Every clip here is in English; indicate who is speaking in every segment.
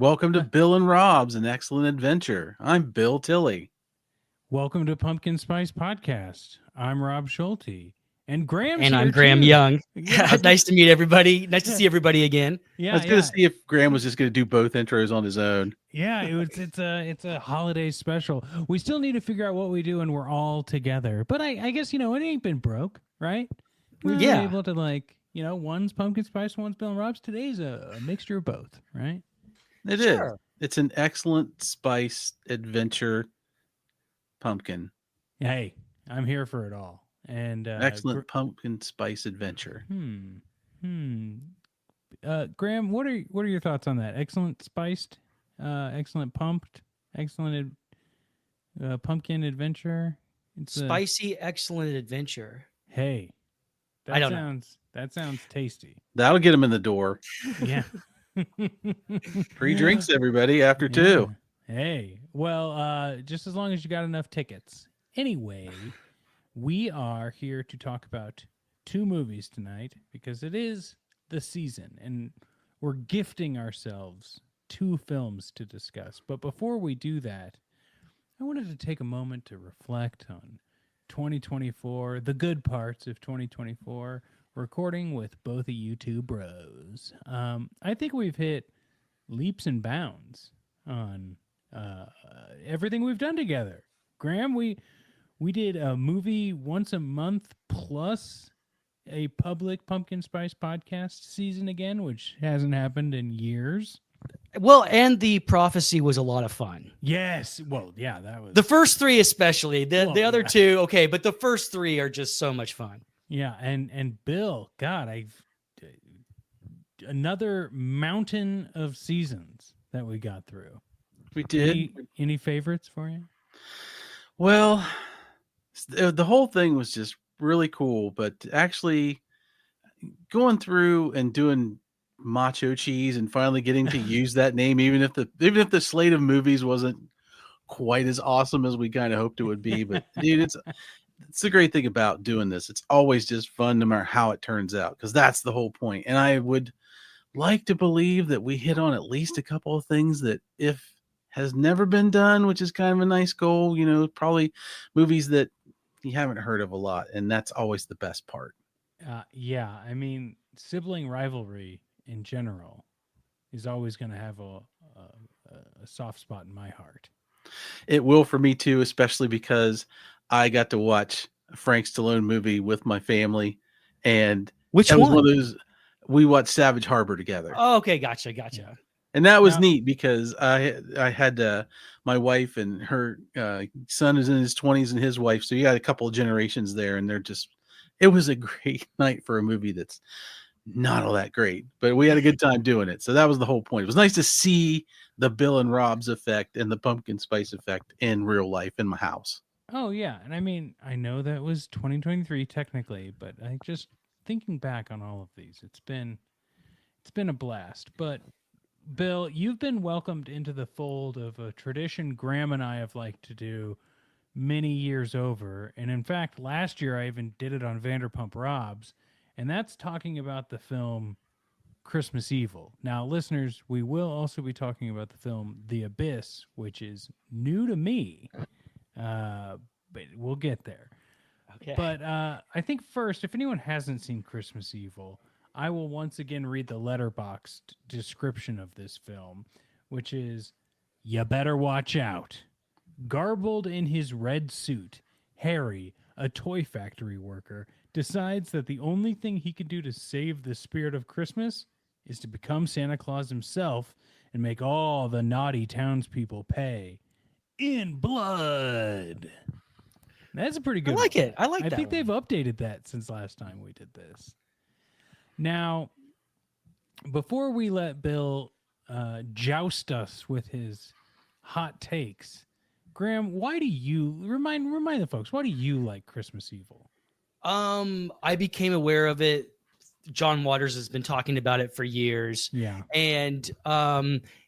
Speaker 1: Welcome to Bill and Rob's An Excellent Adventure. I'm Bill Tilley.
Speaker 2: Welcome to Pumpkin Spice Podcast. I'm Rob Schulte. And Graham's
Speaker 3: And
Speaker 2: here
Speaker 3: I'm Graham
Speaker 2: too.
Speaker 3: Young.
Speaker 2: Yeah.
Speaker 3: Nice to meet everybody. Nice to see everybody again.
Speaker 2: Yeah,
Speaker 1: I was going to see if Graham was just going to do both intros on his own.
Speaker 2: Yeah, it's a holiday special. We still need to figure out what we do, and we're all together. But I guess, it ain't been broke, right? We've been able to, one's Pumpkin Spice, one's Bill and Rob's. Today's a mixture of both, right?
Speaker 1: It is. It's an excellent spice adventure pumpkin.
Speaker 2: Hey, I'm here for it all. And
Speaker 1: excellent pumpkin spice adventure.
Speaker 2: Graham, what are your thoughts on that? Excellent spiced, excellent pumped, excellent pumpkin adventure. It's
Speaker 3: spicy, excellent adventure.
Speaker 2: Hey, that sounds tasty.
Speaker 1: That'll get him in the door.
Speaker 2: Yeah.
Speaker 1: Free drinks, everybody, after 2.
Speaker 2: Hey, well, just as long as you got enough tickets. Anyway, we are here to talk about 2 movies tonight because it is the season and we're gifting ourselves 2 films to discuss. But before we do that, I wanted to take a moment to reflect on 2024, the good parts of 2024, recording with both of you 2 bros. I think we've hit leaps and bounds on everything we've done together. Graham, we did a movie once a month plus a public Pumpkin Spice podcast season again, which hasn't happened in years.
Speaker 3: Well, and the prophecy was a lot of fun.
Speaker 2: Yes. Well, yeah, that was
Speaker 3: the first 3 especially. The other 2, okay, but the first 3 are just so much fun.
Speaker 2: Yeah, and Bill, God, another mountain of seasons that we got through.
Speaker 1: We did.
Speaker 2: Any favorites for you?
Speaker 1: Well, the whole thing was just really cool, but actually going through and doing Macho Cheese and finally getting to use that name, even if the slate of movies wasn't quite as awesome as we kind of hoped it would be. But dude, it's the great thing about doing this. It's always just fun, no matter how it turns out, because that's the whole point. And I would like to believe that we hit on at least a couple of things that if has never been done, which is kind of a nice goal, probably movies that you haven't heard of a lot. And that's always the best part.
Speaker 2: Yeah. I mean, sibling rivalry in general is always going to have a soft spot in my heart.
Speaker 1: It will for me too, especially because I got to watch a Frank Stallone movie with my family. And
Speaker 3: which
Speaker 1: one?
Speaker 3: Was
Speaker 1: one of those, we watched Savage Harbor together.
Speaker 3: Oh, okay. Gotcha.
Speaker 1: And that was neat because I had my wife and her son is in his 20s and his wife. So you got a couple of generations there, and it was a great night for a movie that's not all that great, but we had a good time doing it. So that was the whole point. It was nice to see the Bill and Rob's effect and the pumpkin spice effect in real life in my house.
Speaker 2: Oh yeah. And I mean, I know that was 2023 technically, but I just thinking back on all of these, it's been a blast. But Bill, you've been welcomed into the fold of a tradition Graham and I have liked to do many years over. And in fact, last year I even did it on Vanderpump Rob's, and that's talking about the film Christmas Evil. Now, listeners, we will also be talking about the film The Abyss, which is new to me, but we'll get there.
Speaker 3: Okay.
Speaker 2: But I think first, if anyone hasn't seen Christmas Evil, I will once again read the Letterboxd description of this film, which is, "You better watch out. Garbled in his red suit, Harry, a toy factory worker, decides that the only thing he can do to save the spirit of Christmas is to become Santa Claus himself and make all the naughty townspeople pay in blood." That's a pretty good
Speaker 3: I like
Speaker 2: one.
Speaker 3: it. I like that.
Speaker 2: I think they've updated that since last time we did this. Now, before we let Bill joust us with his hot takes, Graham, why do you remind the folks? Why do you like Christmas Evil?
Speaker 3: I became aware of it. John Waters has been talking about it for years.
Speaker 2: Yeah.
Speaker 3: And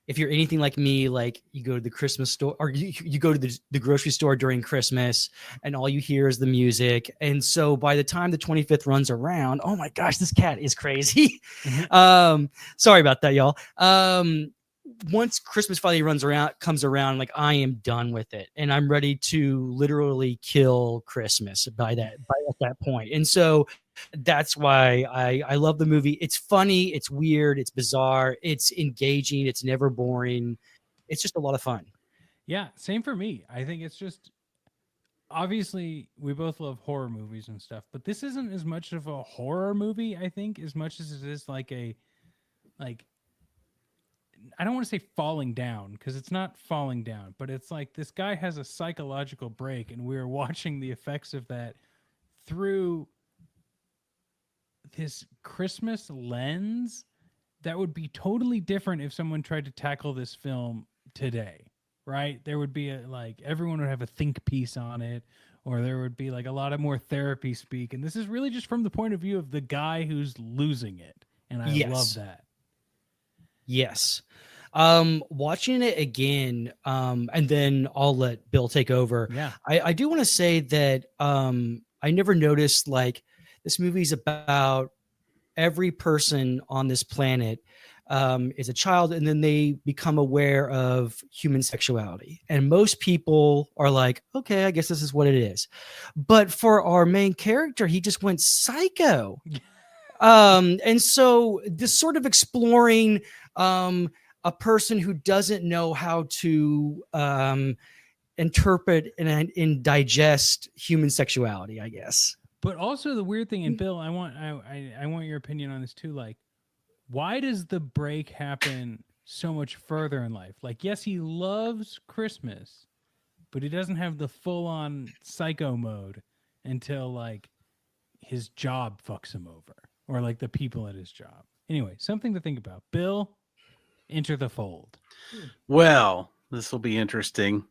Speaker 3: if you're anything like me, like you go to the Christmas store or you go to the grocery store during Christmas and all you hear is the music. And so by the time the 25th runs around, oh my gosh, this cat is crazy.
Speaker 2: Mm-hmm.
Speaker 3: Sorry about that, y'all. once Christmas finally comes around, like I am done with it, and I'm ready to literally kill Christmas at that point. And so that's why I love the movie. It's funny, it's weird, it's bizarre, it's engaging, it's never boring. It's just a lot of fun.
Speaker 2: Yeah, same for me. I think it's just obviously we both love horror movies and stuff, but this isn't as much of a horror movie, I think, as much as it is like a like I don't want to say falling down because it's not falling down, but it's like this guy has a psychological break and we're watching the effects of that through this Christmas lens that would be totally different if someone tried to tackle this film today, right? There would be like everyone would have a think piece on it, or there would be like a lot of more therapy speak. And this is really just from the point of view of the guy who's losing it. And I love that.
Speaker 3: Yes. Watching it again, and then I'll let Bill take over.
Speaker 2: Yeah.
Speaker 3: I do want to say that I never noticed like this movie's about every person on this planet is a child, and then they become aware of human sexuality. And most people are like, okay, I guess this is what it is. But for our main character, he just went psycho. And so this sort of exploring a person who doesn't know how to interpret and digest human sexuality, I guess.
Speaker 2: But also the weird thing, and Bill, I want your opinion on this too. Like, why does the break happen so much further in life? Like, yes, he loves Christmas, but he doesn't have the full-on psycho mode until like his job fucks him over, or like the people at his job. Anyway, something to think about. Bill, enter the fold.
Speaker 1: Well, this will be interesting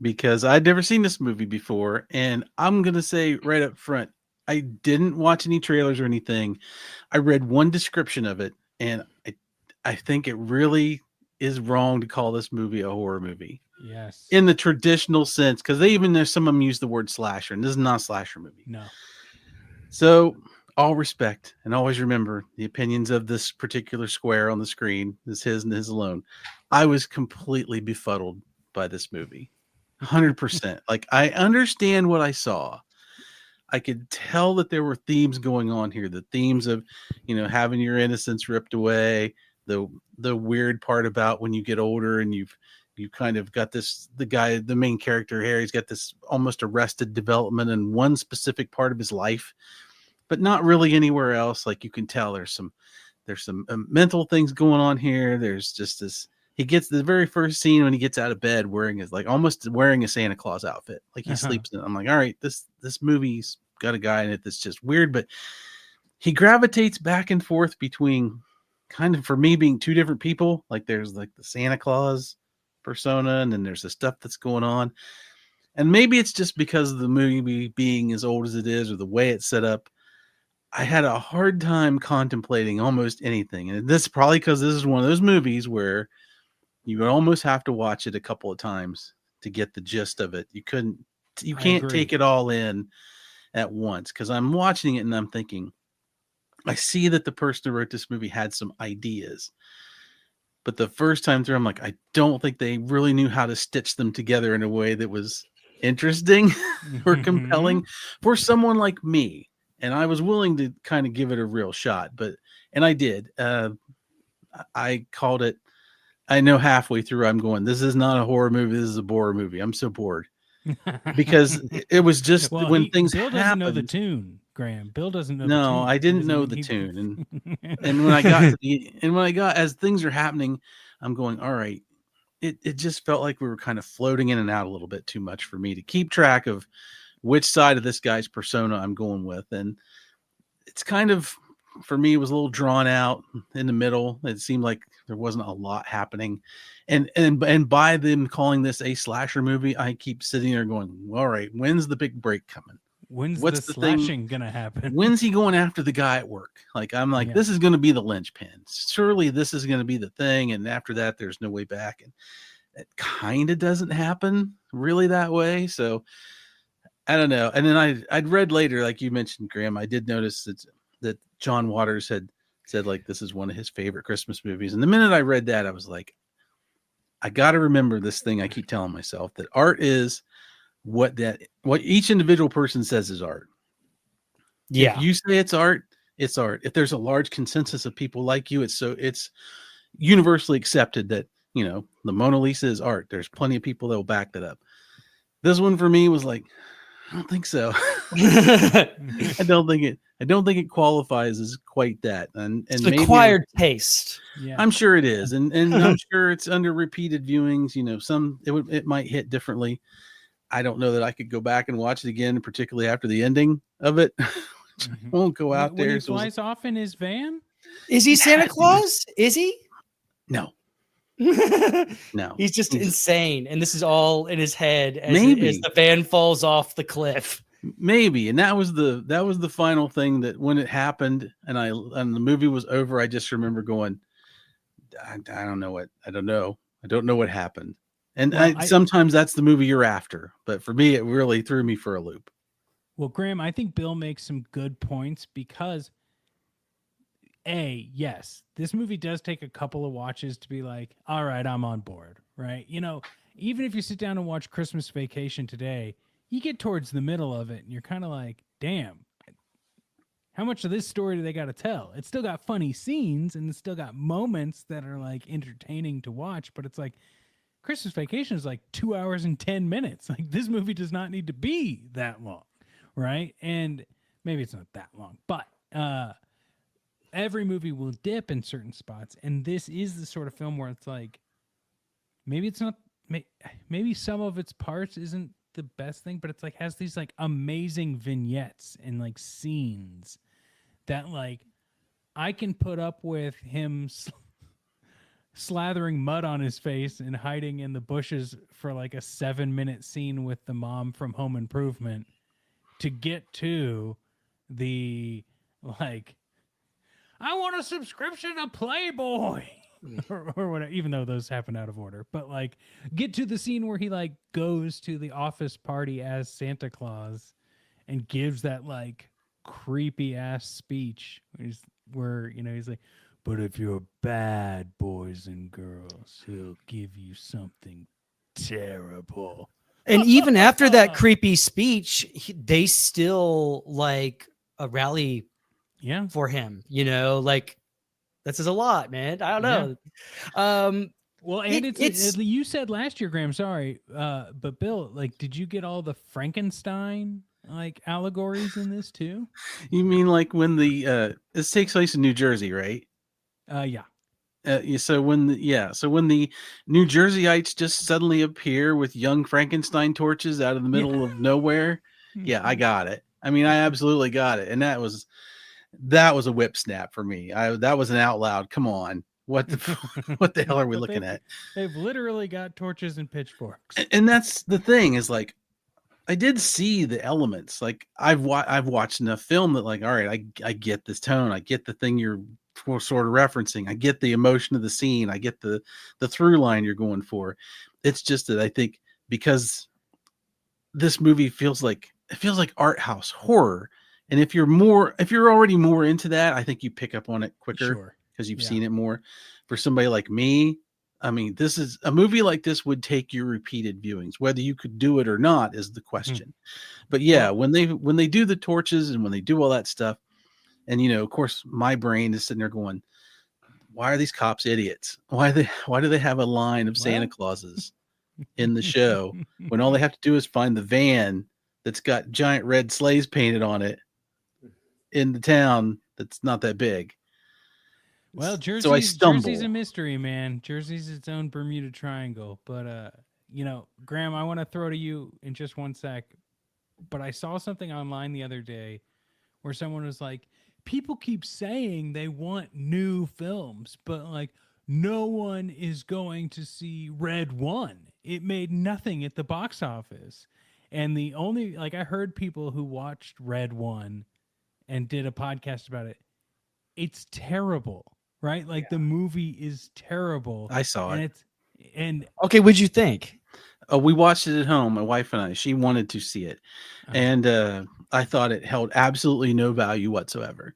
Speaker 1: because I'd never seen this movie before, and I'm gonna say right up front, I didn't watch any trailers or anything. I read one description of it, and I think it really is wrong to call this movie a horror movie.
Speaker 2: Yes.
Speaker 1: In the traditional sense, because there's some of them use the word slasher, and this is not a slasher movie.
Speaker 2: No.
Speaker 1: So, all respect, and always remember the opinions of this particular square on the screen is his and his alone. I was completely befuddled by this movie. 100%. Like, I understand what I saw. I could tell that there were themes going on here. The themes of, having your innocence ripped away. The weird part about when you get older and you kind of got the main character here, he's got this almost arrested development in one specific part of his life, but not really anywhere else. Like, you can tell there's some mental things going on here. There's just this. He gets the very first scene when he gets out of bed almost wearing a Santa Claus outfit. Like he sleeps in it. I'm like, all right, this movie's got a guy in it that's just weird, but he gravitates back and forth between kind of, for me, being two different people. Like there's like the Santa Claus persona, and then there's the stuff that's going on. And maybe it's just because of the movie being as old as it is or the way it's set up. I had a hard time contemplating almost anything. And this is probably because this is one of those movies where you would almost have to watch it a couple of times to get the gist of it. You can't take it all in at once, because I'm watching it and I'm thinking, I see that the person who wrote this movie had some ideas, but the first time through, I'm like, I don't think they really knew how to stitch them together in a way that was interesting or compelling for someone like me. And I was willing to kind of give it a real shot, and I did. I called it. I know halfway through I'm going, this is not a horror movie. This is a bore movie. I'm so bored because it was just when things
Speaker 2: Bill
Speaker 1: happened.
Speaker 2: doesn't know the tune, Graham. Bill doesn't know the tune.
Speaker 1: No, I didn't know the tune. And when I got as things are happening, I'm going, all right, it just felt like we were kind of floating in and out a little bit too much for me to keep track of which side of this guy's persona I'm going with. And it's kind of, for me, it was a little drawn out in the middle. It seemed like there wasn't a lot happening. And by them calling this a slasher movie, I keep sitting there going, all right, when's the big break coming?
Speaker 2: When's the slashing going to happen?
Speaker 1: When's he going after the guy at work? Like, I'm like, this is going to be the linchpin. Surely this is going to be the thing. And after that, there's no way back. And it kind of doesn't happen really that way. So I don't know. And then I'd read later, like you mentioned, Graham, I did notice that John Waters had said, like, this is one of his favorite Christmas movies. And the minute I read that, I was like, I got to remember this thing I keep telling myself, that art is what each individual person says is art.
Speaker 3: Yeah.
Speaker 1: If you say it's art, it's art. If there's a large consensus of people like you, it's universally accepted that, the Mona Lisa is art. There's plenty of people that will back that up. This one for me was like, I don't think so. I don't think it qualifies as quite that. And
Speaker 3: It's
Speaker 1: maybe
Speaker 3: acquired taste.
Speaker 2: Yeah.
Speaker 1: I'm sure it is. And I'm sure it's under repeated viewings, it might hit differently. I don't know that I could go back and watch it again, particularly after the ending of it. I won't go out
Speaker 2: when
Speaker 1: there.
Speaker 2: he flies off in his van.
Speaker 3: Is he Santa Claus? Is he?
Speaker 1: No. No.
Speaker 3: He's just insane, and this is all in his head as the van falls off the cliff.
Speaker 1: Maybe, and that was the final thing, that when it happened and the movie was over, I just remember going, I don't know what happened. And sometimes that's the movie you're after, but for me, it really threw me for a loop.
Speaker 2: Well, Graham, I think Bill makes some good points because, yes, this movie does take a couple of watches to be like, all right, I'm on board, right? Even if you sit down and watch Christmas Vacation today, you get towards the middle of it and you're kind of like, damn, how much of this story do they got to tell? It's still got funny scenes and it's still got moments that are like entertaining to watch, but it's like Christmas Vacation is like 2 hours and 10 minutes. Like, this movie does not need to be that long, right? And maybe it's not that long, but every movie will dip in certain spots, and this is the sort of film where it's like, maybe it's not, maybe some of its parts isn't the best thing, but it's like has these like amazing vignettes and like scenes that like I can put up with him slathering mud on his face and hiding in the bushes for like a 7-minute scene with the mom from Home Improvement to get to the like, I want a subscription to Playboy or whatever, even though those happen out of order, but like get to the scene where he like goes to the office party as Santa Claus and gives that like creepy ass speech where he's like, but if you're bad boys and girls, he'll give you something terrible.
Speaker 3: And even after that creepy speech, they still like a rally for him, like that says a lot, man. I don't know.
Speaker 2: Yeah. Well, and it's you said last year, Graham, sorry. But Bill, like, did you get all the Frankenstein like allegories in this too?
Speaker 1: You mean like when this takes place in New Jersey, right?
Speaker 2: Yeah.
Speaker 1: So when the New Jerseyites just suddenly appear with young Frankenstein torches out of the middle of nowhere, I got it. I mean, I absolutely got it, and that was a whip snap for me. That was an out loud. Come on, what the hell are we looking at?
Speaker 2: They've literally got torches and pitchforks,
Speaker 1: and that's the thing is like, I did see the elements. Like I've watched enough film that like, all right, I get this tone. I get the thing you're sort of referencing. I get the emotion of the scene. I get the through line you're going for. It's just that I think because this movie feels like art house horror. And if you're already more into that, I think you pick up on it quicker because you've seen it more. For somebody like me, I mean, this is a movie like this would take your repeated viewings. Whether you could do it or not is the question. But when they do the torches and when they do all that stuff, and of course, my brain is sitting there going, "Why are these cops idiots? Why do they have a line of Santa Clauses in the show when all they have to do is find the van that's got giant red sleighs painted on it in the town that's not that big?"
Speaker 2: Well, Jersey's a mystery, man. Jersey's its own Bermuda Triangle. But Graham, I want to throw to you in just one sec. But I saw something online the other day where someone was like, people keep saying they want new films, but like no one is going to see Red One. It made nothing at the box office. And the only, like, I heard people who watched Red One and did a podcast about it. It's terrible, right? Like the movie is terrible.
Speaker 1: I saw it.
Speaker 3: Okay, what'd you think?
Speaker 1: We watched it at home. My wife and I. She wanted to see it, and I thought it held absolutely no value whatsoever.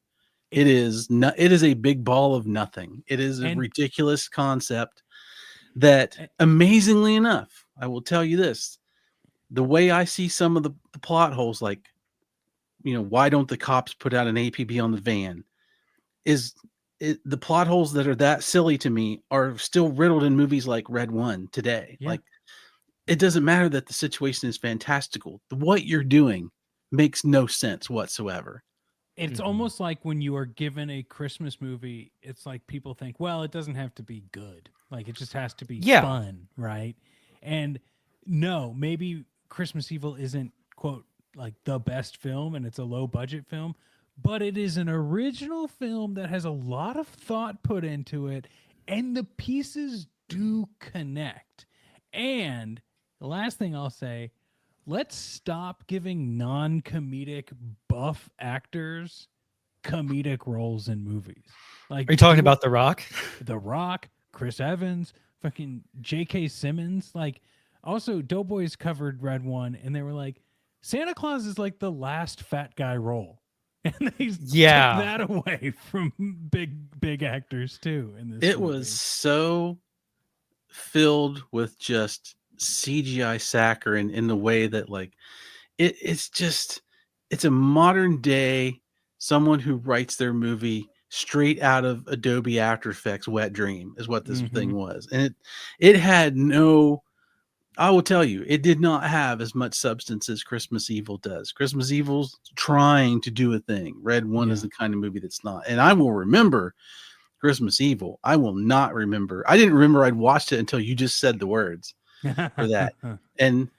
Speaker 1: It is a big ball of nothing. It is a ridiculous concept. that amazingly enough, I will tell you this, the way I see some of the plot holes, like, why don't the cops put out an APB on the van, is the plot holes that are that silly to me are still riddled in movies like Red One today.
Speaker 2: Yeah.
Speaker 1: Like, it doesn't matter that the situation is fantastical. What you're doing makes no sense whatsoever.
Speaker 2: It's almost like when you are given a Christmas movie, it's like people think, well, it doesn't have to be good. Like, it just has to be fun, right? And no, maybe Christmas Evil isn't, quote, like the best film and it's a low budget film, but it is an original film that has a lot of thought put into it, and the pieces do connect. And the last thing I'll say, let's stop giving non-comedic buff actors comedic roles in movies. Like,
Speaker 3: are you talking about The Rock?
Speaker 2: The Rock, Chris Evans, fucking J.K. Simmons. Like, also, Doughboys covered Red One, and they were like, Santa Claus is like the last fat guy role. And they took that away from big actors too in this movie.
Speaker 1: Was so filled with just CGI saccharine in the way that, like, it's a modern day someone who writes their movie straight out of Adobe After Effects wet dream is what this thing was. And it had no, I will tell you, it did not have as much substance as Christmas Evil does. Christmas Evil's trying to do a thing. Red One is the kind of movie that's not. And I will remember Christmas Evil. I will not remember. I didn't remember I'd watched it until you just said the words for that. And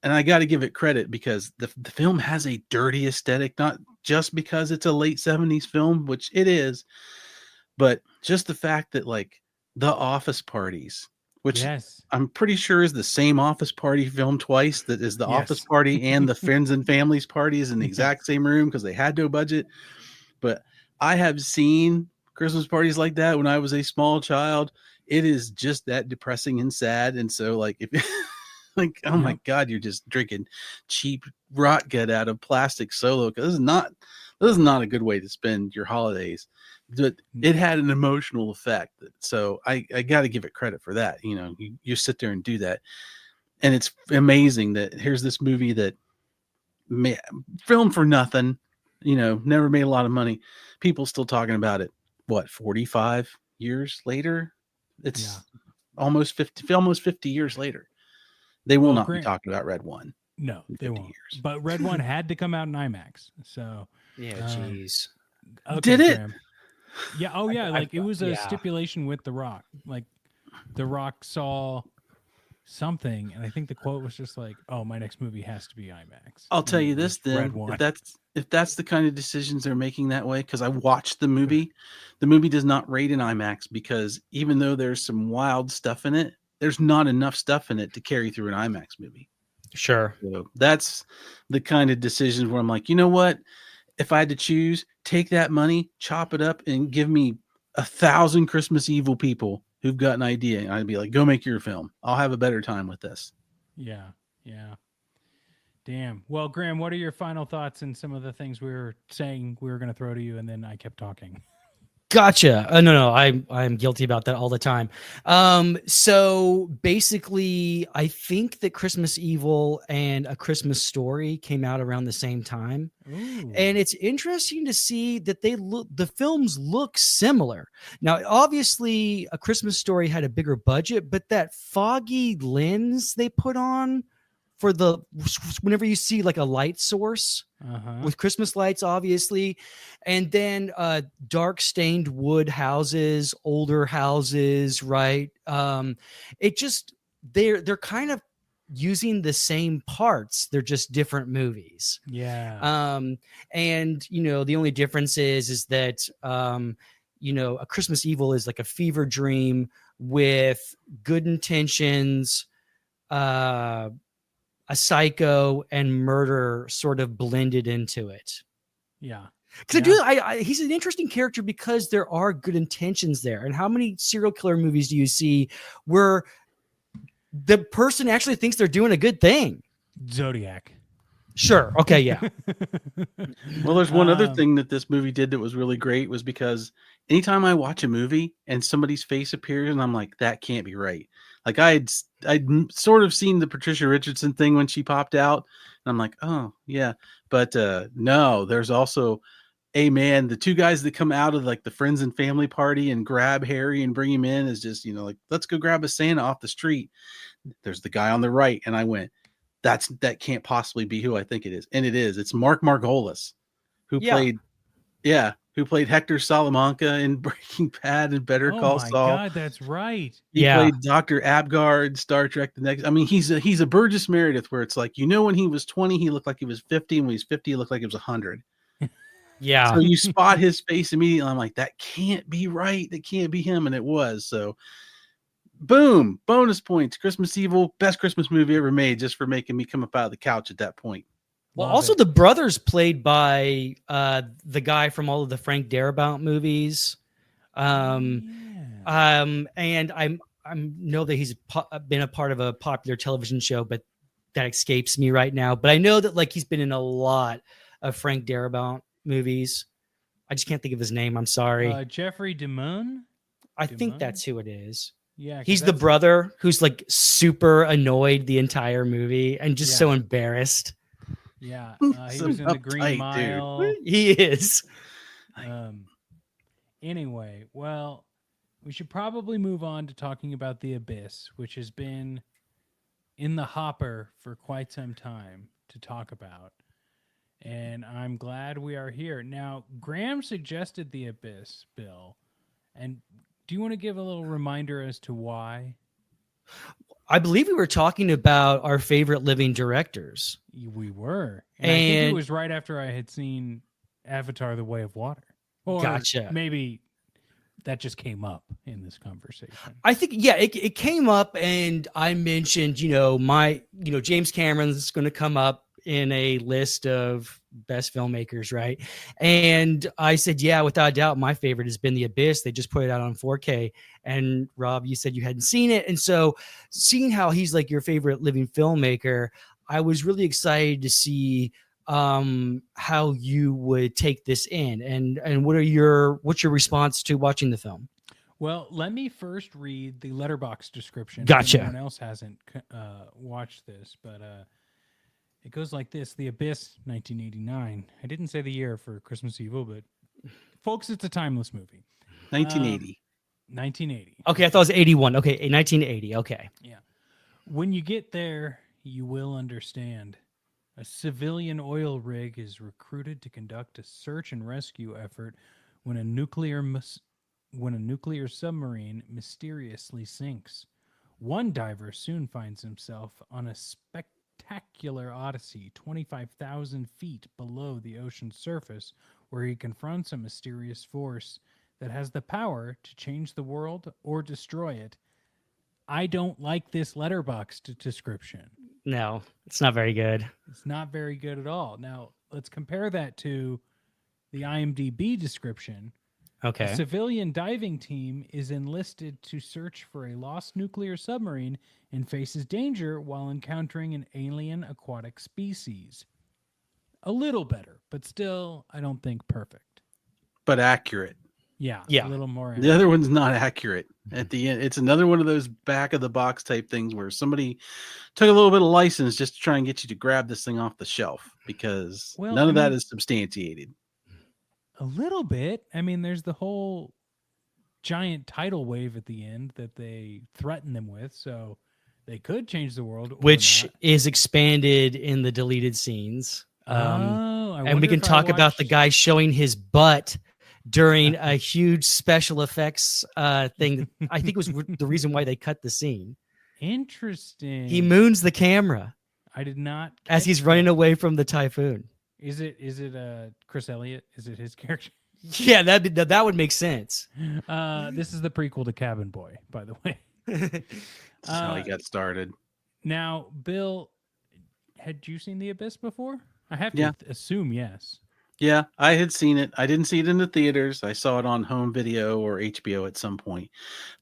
Speaker 1: I got to give it credit because the film has a dirty aesthetic, not just because it's a late 70s film, which it is, but just the fact that, like, the office parties, which I'm pretty sure is the same office party film twice, that is the office party and the friends and families party is in the exact same room because they had no budget. But I have seen Christmas parties like that when I was a small child. It is just that depressing and sad. And so, like, if like, oh my God, you're just drinking cheap rot gut out of plastic Solo. Cause this is not a good way to spend your holidays. But it had an emotional effect. So I got to give it credit for that. You sit there and do that. And it's amazing that here's this movie that filmed for nothing, never made a lot of money. People still talking about it. What, 45 years later? It's almost 50 years later. They will not be talking about Red One.
Speaker 2: No, they won't. Years. But Red One had to come out in IMAX. So
Speaker 3: jeez.
Speaker 2: Okay,
Speaker 1: did it?
Speaker 2: Graham. Yeah. Oh yeah. Like, it was a stipulation with The Rock. Like, The Rock saw something, and I think the quote was just like, "Oh, my next movie has to be IMAX."
Speaker 1: I'll tell you this then, if that's the kind of decisions they're making that way, because I watched the movie does not rate in IMAX because even though there's some wild stuff in it, there's not enough stuff in it to carry through an IMAX movie.
Speaker 3: Sure.
Speaker 1: So that's the kind of decisions where I'm like, you know what? If I had to choose, take that money, chop it up, and give me 1,000 Christmas Evil people who've got an idea. And I'd be like, go make your film. I'll have a better time with this.
Speaker 2: Yeah. Yeah. Damn. Well, Graham, what are your final thoughts and some of the things we were saying we were going to throw to you, and then I kept talking?
Speaker 3: Gotcha. No, I'm guilty about that all the time. So basically, I think that Christmas Evil and A Christmas Story came out around the same time.
Speaker 2: Ooh.
Speaker 3: And it's interesting to see that the films look similar. Now, obviously, A Christmas Story had a bigger budget, but that foggy lens they put on for whenever you see like a light source with Christmas lights, obviously, and then dark stained wood houses, older houses, right? It just they're kind of using the same parts. They're just different movies.
Speaker 2: Yeah.
Speaker 3: And the only difference is that A Christmas Evil is like a fever dream with good intentions, a psycho and murder sort of blended into it.
Speaker 2: Yeah.
Speaker 3: Because he's an interesting character because there are good intentions there. And how many serial killer movies do you see where the person actually thinks they're doing a good thing?
Speaker 2: Zodiac.
Speaker 3: Sure. Okay. Yeah.
Speaker 1: Well, there's one other
Speaker 2: Um,
Speaker 1: thing that this movie did that was really great was because anytime I watch a movie and somebody's face appears and I'm like, that can't be right. Like sort of seen the Patricia Richardson thing when she popped out, and I'm like, oh yeah, but no, there's also a man. The two guys that come out of like the friends and family party and grab Harry and bring him in is just like, let's go grab a Santa off the street. There's the guy on the right, and I went, that can't possibly be who I think it is, and it is. It's Mark Margolis who
Speaker 3: Yeah.
Speaker 1: played Hector Salamanca in Breaking Bad and Better
Speaker 2: oh
Speaker 1: Call
Speaker 2: my
Speaker 1: Saul.
Speaker 2: God, that's right.
Speaker 1: He
Speaker 3: Yeah.
Speaker 1: played Dr. Abgar in Star Trek The Next. I mean, he's a Burgess Meredith where it's like, when he was 20, he looked like he was 50, and when he's 50, he looked like he was 100.
Speaker 3: Yeah.
Speaker 1: So you spot his face immediately. I'm like, that can't be right. That can't be him, and it was. So, boom, bonus points. Christmas Evil, best Christmas movie ever made, just for making me come up out of the couch at that point.
Speaker 3: Well,
Speaker 2: Love
Speaker 3: also
Speaker 2: it.
Speaker 3: the brothers played by the guy from all of the Frank Darabont movies.
Speaker 2: Yeah.
Speaker 3: And I know that he's been a part of a popular television show, but that escapes me right now. But I know that like he's been in a lot of Frank Darabont movies. I just can't think of his name. I'm sorry.
Speaker 2: Jeffrey DeMunn.
Speaker 3: I think
Speaker 2: Damone?
Speaker 3: that's who it is.
Speaker 2: Yeah, 'cause
Speaker 3: He's the
Speaker 2: that's-
Speaker 3: brother who's like super annoyed the entire movie and just so embarrassed.
Speaker 2: Yeah, he
Speaker 1: So
Speaker 2: was in the
Speaker 1: uptight,
Speaker 2: Green
Speaker 1: dude.
Speaker 2: Mile.
Speaker 3: He is.
Speaker 2: Anyway, well, we should probably move on to talking about The Abyss, which has been in the hopper for quite some time to talk about. And I'm glad we are here. Now, Graham suggested The Abyss, Bill. And do you want to give a little reminder as to why?
Speaker 3: I believe we were talking about our favorite living directors.
Speaker 2: We were. And I think it
Speaker 3: And-
Speaker 2: was right after I had seen Avatar: The Way of Water. Or
Speaker 3: Gotcha.
Speaker 2: maybe that just came up in this conversation.
Speaker 3: I think, yeah, it came up and I mentioned, James Cameron's going to come up in a list of best filmmakers, right? And I said, yeah, without a doubt, my favorite has been The Abyss. They just put it out on 4K. And Rob, you said you hadn't seen it. And so seeing how he's like your favorite living filmmaker, I was really excited to see how you would take this in and what's your response to watching the film?
Speaker 2: Well, let me first read the letterbox description.
Speaker 3: Gotcha.
Speaker 2: If anyone else hasn't watched this, but it goes like this: The Abyss, 1989. I didn't say the year for Christmas Evil, but folks, it's a timeless movie.
Speaker 1: 1980.
Speaker 2: 1980.
Speaker 3: Okay, I thought it was 81. Okay, 1980. Okay.
Speaker 2: Yeah. When you get there, you will understand. A civilian oil rig is recruited to conduct a search and rescue effort when a nuclear submarine mysteriously sinks. One diver soon finds himself on a spectacular odyssey 25,000 feet below the ocean's surface, where he confronts a mysterious force that has the power to change the world or destroy it. I don't like this letterboxd description.
Speaker 3: No, it's not very good.
Speaker 2: It's not very good at all. Now, let's compare that to the IMDb description.
Speaker 3: Okay.
Speaker 2: A civilian diving team is enlisted to search for a lost nuclear submarine and faces danger while encountering an alien aquatic species. A little better, but still, I don't think perfect.
Speaker 1: But accurate.
Speaker 2: Yeah.
Speaker 3: Yeah.
Speaker 2: A little more.
Speaker 1: The other one's not accurate at the end. It's another one of those back of the box type things where somebody took a little bit of license just to try and get you to grab this thing off the shelf because none of that is substantiated.
Speaker 2: A little bit. I mean, there's the whole giant tidal wave at the end that they threaten them with, so they could change the world.
Speaker 3: Which is expanded in the deleted scenes. And we can talk about the guy showing his butt during a huge special effects thing. I think it was the reason why they cut the scene.
Speaker 2: Interesting.
Speaker 3: He moons the camera.
Speaker 2: I did not.
Speaker 3: As he's running away from the typhoon.
Speaker 2: Is it Chris Elliott? Is it his character?
Speaker 3: Yeah, that would make sense.
Speaker 2: This is the prequel to Cabin Boy, by the way.
Speaker 1: That's how he got started.
Speaker 2: Now, Bill, had you seen The Abyss before? I have to assume yes.
Speaker 1: Yeah, I had seen it. I didn't see it in the theaters. I saw it on home video or HBO at some point,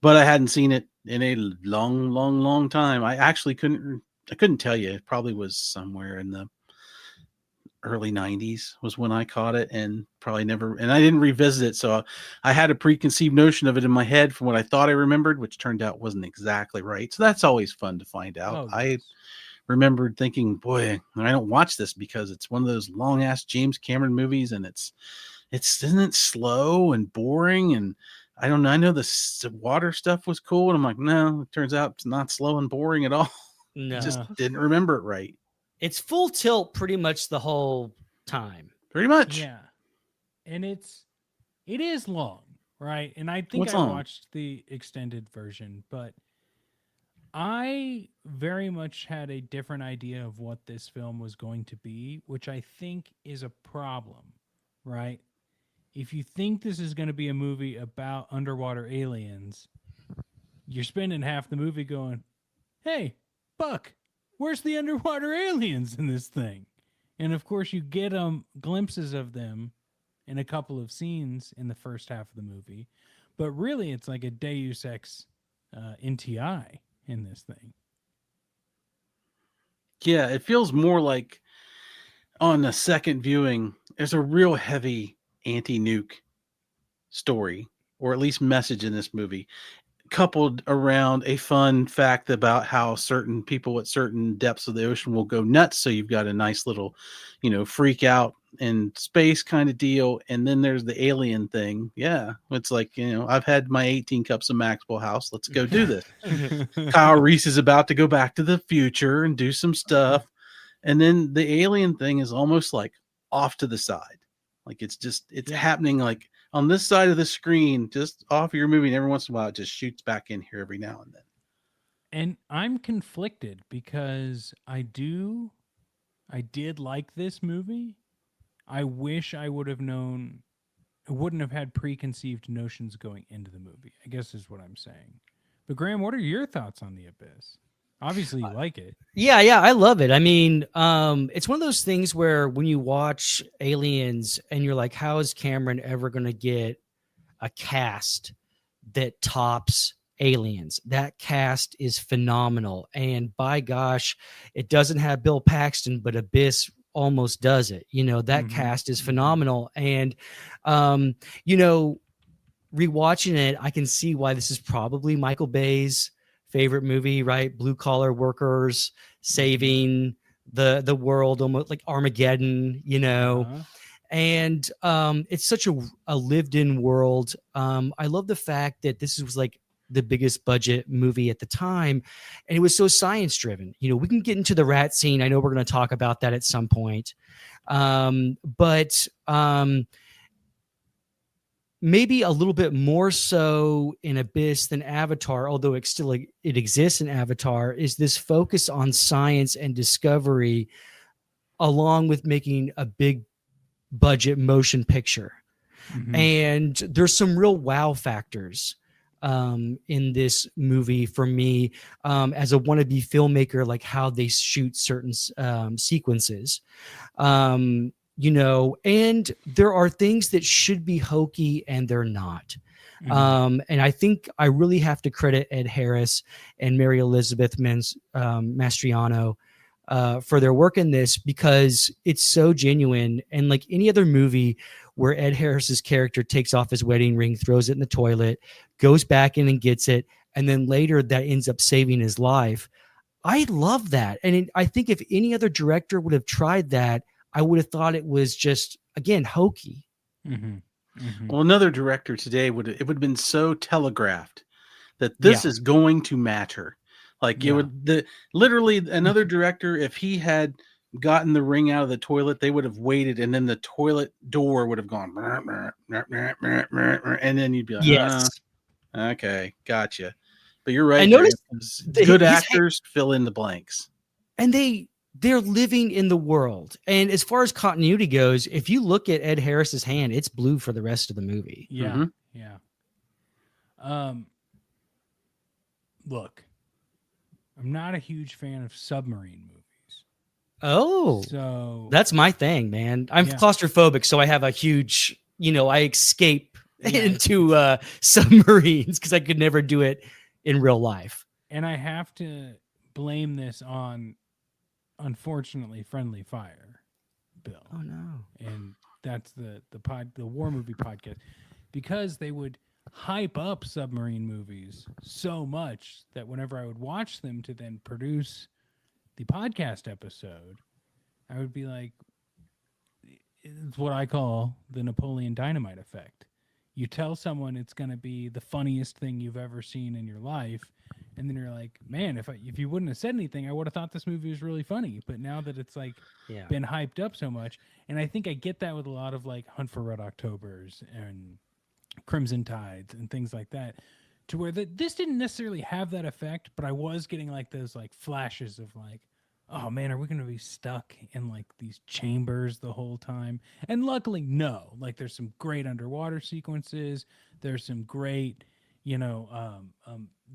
Speaker 1: but I hadn't seen it in a long time. I actually couldn't tell you. It probably was somewhere in the early 90s was when I caught it, and probably never, and I didn't revisit it. So I had a preconceived notion of it in my head from what I thought I remembered, which turned out wasn't exactly right. So that's always fun to find out.
Speaker 2: Oh,
Speaker 1: I
Speaker 2: yes.
Speaker 1: remembered thinking, boy, I don't watch this because it's one of those long ass James Cameron movies, and it's isn't it slow and boring, and I don't know. I know the water stuff was cool, and I'm like, no, it turns out it's not slow and boring at all.
Speaker 3: No,
Speaker 1: Just didn't remember it right.
Speaker 3: it's full tilt pretty much the whole time.
Speaker 1: Pretty much.
Speaker 2: Yeah. And it is long, right? And I think
Speaker 1: What's
Speaker 2: I
Speaker 1: long?
Speaker 2: watched the extended version, but I very much had a different idea of what this film was going to be, which I think is a problem, right? If you think this is going to be a movie about underwater aliens, you're spending half the movie going, hey, Buck, where's the underwater aliens in this thing? And of course, you get glimpses of them in a couple of scenes in the first half of the movie. But really, it's like a Deus Ex NTI in this thing.
Speaker 1: Yeah, it feels more like on a second viewing, there's a real heavy anti-nuke story, or at least message in this movie, coupled around a fun fact about how certain people at certain depths of the ocean will go nuts. So you've got a nice little, freak out in space kind of deal. And then there's the alien thing. Yeah. It's like, I've had my 18 cups of Maxwell House. Let's go do this. Kyle Reese is about to go back to the future and do some stuff. And then the alien thing is almost like off to the side. Like it's happening like on this side of the screen, just off your movie. And every once in a while, it just shoots back in here every now and then.
Speaker 2: And I'm conflicted because I did like this movie. I wish I would have known, I wouldn't have had preconceived notions going into the movie, I guess is what I'm saying. But Graham, what are your thoughts on The Abyss? Obviously, you like it.
Speaker 3: Yeah, I love it. I mean, it's one of those things where when you watch Aliens and you're like, how is Cameron ever going to get a cast that tops Aliens? That cast is phenomenal. And by gosh, it doesn't have Bill Paxton, but Abyss almost does it. That cast is phenomenal. And, rewatching it, I can see why this is probably Michael Bay's favorite movie, right? Blue collar workers saving the world, almost like Armageddon, and it's such a lived in world. I love the fact that this was like the biggest budget movie at the time, and it was so science driven. We can get into the rat scene. I know we're going to talk about that at some point, but maybe a little bit more so in Abyss than Avatar, although it exists in Avatar, is this focus on science and discovery, along with making a big budget motion picture. And there's some real wow factors in this movie for me, as a wannabe filmmaker, like how they shoot certain sequences. And there are things that should be hokey and they're not. And I think I really have to credit Ed Harris and Mary Elizabeth Mastriano for their work in this, because it's so genuine. And like any other movie where Ed Harris's character takes off his wedding ring, throws it in the toilet, goes back in and gets it, and then later that ends up saving his life. I love that. And I think if any other director would have tried that, I would have thought it was just, again, hokey.
Speaker 1: Well, another director today it would have been so telegraphed that this is going to matter. Like it would literally another director, if he had gotten the ring out of the toilet, they would have waited, and then the toilet door would have gone, and then you'd be like,
Speaker 3: yes,
Speaker 1: okay, gotcha. But you're right.
Speaker 3: I noticed
Speaker 1: good actors fill in the blanks,
Speaker 3: and they're living in the world. And as far as continuity goes, if you look at Ed Harris's hand, it's blue for the rest of the movie.
Speaker 2: Yeah. Look, I'm not a huge fan of submarine movies.
Speaker 3: Oh,
Speaker 2: so
Speaker 3: that's my thing, man. I'm claustrophobic, so I have a huge, I escape into submarines because I could never do it in real life.
Speaker 2: And I have to blame this on, unfortunately, friendly fire. Bill.
Speaker 3: Oh no.
Speaker 2: And that's the war movie podcast, because they would hype up submarine movies so much that whenever I would watch them to then produce the podcast episode, I would be like, it's what I call the Napoleon Dynamite effect. You tell someone it's going to be the funniest thing you've ever seen in your life, and then you're like, man, if you wouldn't have said anything, I would have thought this movie was really funny. But now that it's like
Speaker 3: Yeah.
Speaker 2: been hyped up so much, and I think I get that with a lot of like Hunt for Red Octobers and Crimson Tides and things like that, to where this didn't necessarily have that effect, but I was getting like those like flashes of like, oh man, are we going to be stuck in like these chambers the whole time? And luckily, no. Like, there's some great underwater sequences. There's some great,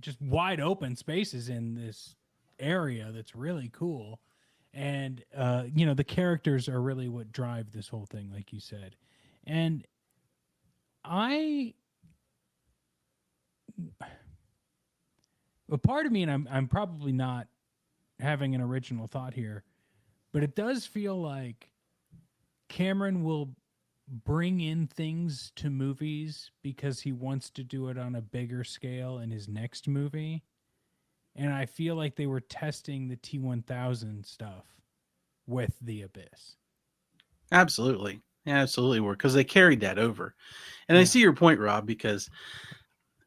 Speaker 2: just wide open spaces in this area that's really cool. And the characters are really what drive this whole thing, like you said. And a part of me, and I'm probably not having an original thought here, but it does feel like Cameron will bring in things to movies because he wants to do it on a bigger scale in his next movie. And I feel like they were testing the T-1000 stuff with The Abyss.
Speaker 1: Absolutely. Absolutely were, because they carried that over. And I see your point, Rob, because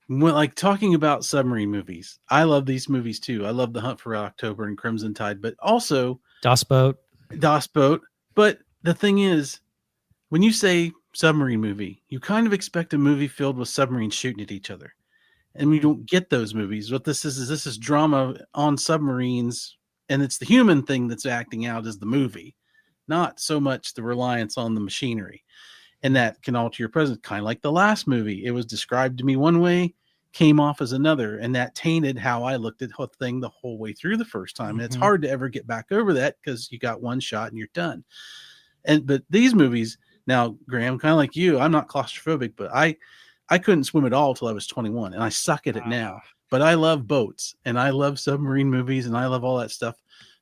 Speaker 1: when, like, talking about submarine movies, I love these movies too. I love The Hunt for October and Crimson Tide, but also
Speaker 3: Das Boat.
Speaker 1: But the thing is, when you say submarine movie, you kind of expect a movie filled with submarines shooting at each other. And we don't get those movies. What this is drama on submarines, and it's the human thing that's acting out as the movie, not so much the reliance on the machinery. And that can alter your presence, kind of like the last movie. It was described to me one way, came off as another, and that tainted how I looked at the thing the whole way through the first time. And it's hard to ever get back over that because you got one shot and you're done. But these movies, now, Graham, kind of like you, I'm not claustrophobic, but I couldn't swim at all till I was 21, and I suck at it now. But I love boats, and I love submarine movies, and I love all that stuff.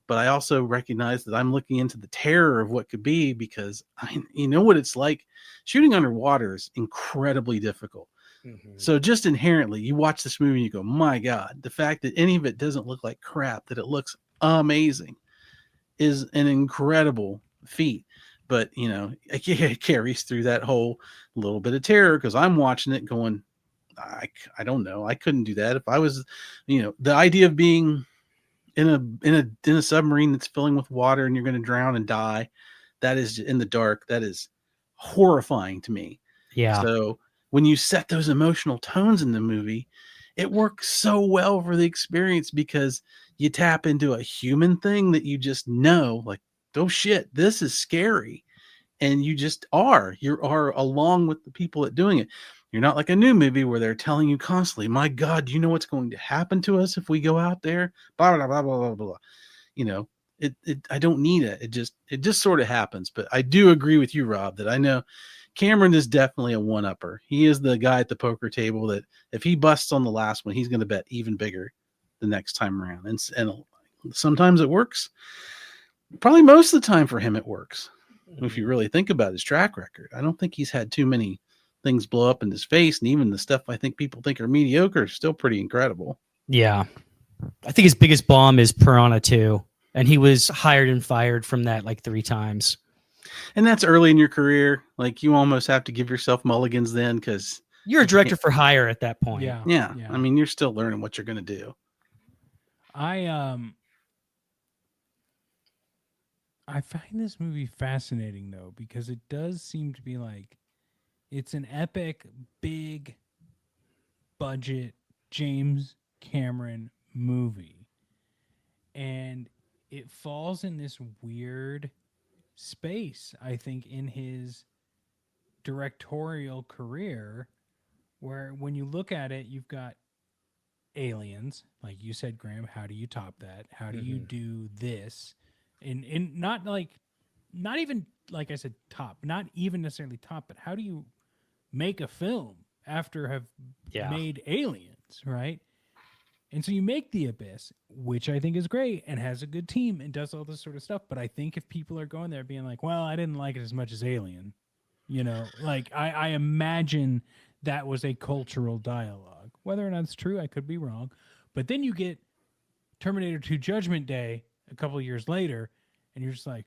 Speaker 1: But I also recognize that I'm looking into the terror of what could be, because you know what it's like. Shooting underwater is incredibly difficult. So just inherently, you watch this movie and you go, my God, the fact that any of it doesn't look like crap, that it looks amazing, is an incredible feat. But, it carries through that whole little bit of terror, because I'm watching it going, I don't know. I couldn't do that. If I was, the idea of being in a submarine that's filling with water and you're going to drown and die, that is in the dark. That is horrifying to me.
Speaker 3: Yeah.
Speaker 1: So when you set those emotional tones in the movie, it works so well for the experience, because you tap into a human thing that you just know, like, oh shit, this is scary. And you are along with the people that doing it. You're not like a new movie where they're telling you constantly, my God, do you know what's going to happen to us if we go out there? Blah, blah, blah, blah, blah, blah. I don't need it. It just sort of happens. But I do agree with you, Rob, that I know Cameron is definitely a one-upper. He is the guy at the poker table that if he busts on the last one, he's going to bet even bigger the next time around. And sometimes it works. Probably most of the time for him, it works. If you really think about his track record, I don't think he's had too many things blow up in his face. And even the stuff I think people think are mediocre is still pretty incredible.
Speaker 3: Yeah. I think his biggest bomb is Piranha 2. And he was hired and fired from that like 3 times.
Speaker 1: And that's early in your career. Like, you almost have to give yourself mulligans then, because
Speaker 3: you're a director for hire at that point.
Speaker 1: Yeah. I mean, you're still learning what you're going to do.
Speaker 2: I find this movie fascinating, though, because it does seem to be like it's an epic, big budget James Cameron movie. And it falls in this weird space, I think, in his directorial career, where when you look at it, you've got aliens, like you said, Graham. How do you top that? How do you do this? And not even like I said, top, not even necessarily top, but how do you make a film after have made Aliens, right? And so you make The Abyss, which I think is great and has a good team and does all this sort of stuff. But I think if people are going there being like, well, I didn't like it as much as Alien, like I imagine that was a cultural dialogue. Whether or not it's true, I could be wrong. But then you get Terminator 2 Judgment Day a couple of years later, and you're just like,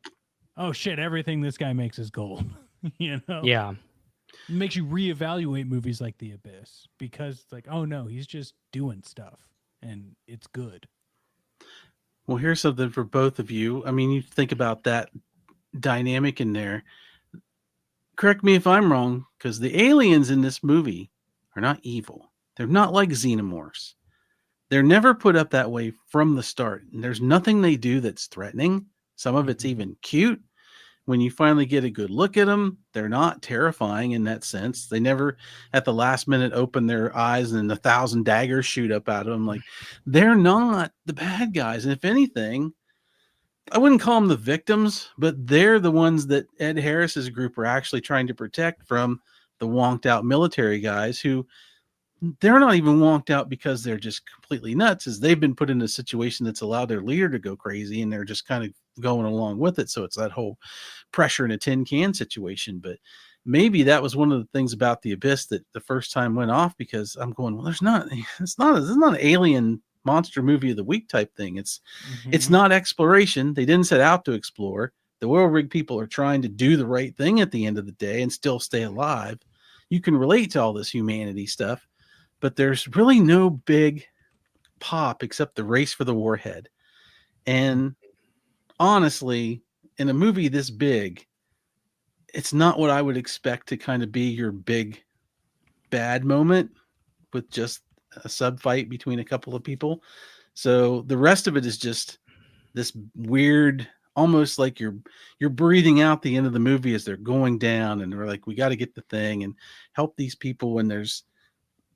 Speaker 2: oh shit, everything this guy makes is gold.
Speaker 3: Yeah.
Speaker 2: It makes you reevaluate movies like The Abyss because it's like, oh no, he's just doing stuff and it's good.
Speaker 1: Well, here's something for both of you. I mean, you think about that dynamic in there. Correct me if I'm wrong, because the aliens in this movie are not evil. They're not like xenomorphs. They're never put up that way from the start. And there's nothing they do that's threatening. Some of it's even cute. When you finally get a good look at them, they're not terrifying in that sense. They never, at the last minute, open their eyes and 1,000 daggers shoot up out of them. Like, they're not the bad guys. And if anything, I wouldn't call them the victims, but they're the ones that Ed Harris's group are actually trying to protect from the wonked out military guys who they're not even wonked out because they're just completely nuts, as they've been put in a situation that's allowed their leader to go crazy and they're just kind of going along with it. So it's that whole pressure in a tin can situation. But maybe that was one of the things about The Abyss that the first time went off, because I'm going, well, it's not an alien monster movie of the week type thing. It's not exploration. They didn't set out to explore. The oil rig people are trying to do the right thing at the end of the day and still stay alive. You can relate to all this humanity stuff, but there's really no big pop except the race for the warhead. And honestly, in a movie this big, it's not what I would expect to kind of be your big bad moment with just a sub fight between a couple of people. So the rest of it is just this weird, almost like you're breathing out the end of the movie as they're going down, and we're like, we got to get the thing and help these people. When there's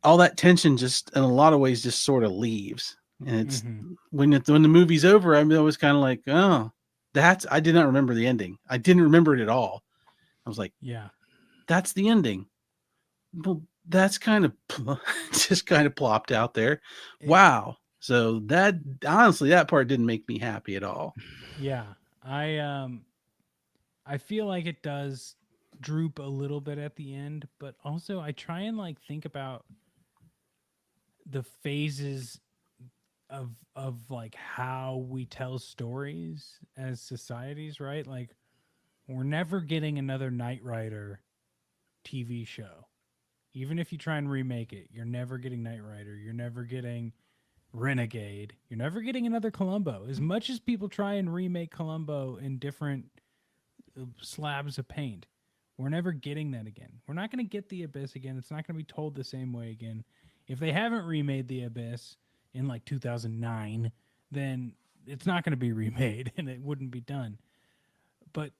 Speaker 1: all that tension, just in a lot of ways, just sort of leaves. And it's when the movie's over, I'm always kind of like, oh, I did not remember the ending. I didn't remember it at all. I was like,
Speaker 2: yeah,
Speaker 1: that's the ending. Well, that's kind of just kind of plopped out there. Wow. So that, honestly, that part didn't make me happy at all.
Speaker 2: Yeah. I feel like it does droop a little bit at the end, but also I try and like think about the phases of like how we tell stories as societies, right? Like, we're never getting another Knight Rider TV show. Even if you try and remake it, you're never getting Knight Rider. You're never getting Renegade. You're never getting another Columbo. As much as people try and remake Columbo in different slabs of paint, we're never getting that again. We're not going to get The Abyss again. It's not going to be told the same way again. If they haven't remade The Abyss in like 2009, then it's not going to be remade and it wouldn't be done. But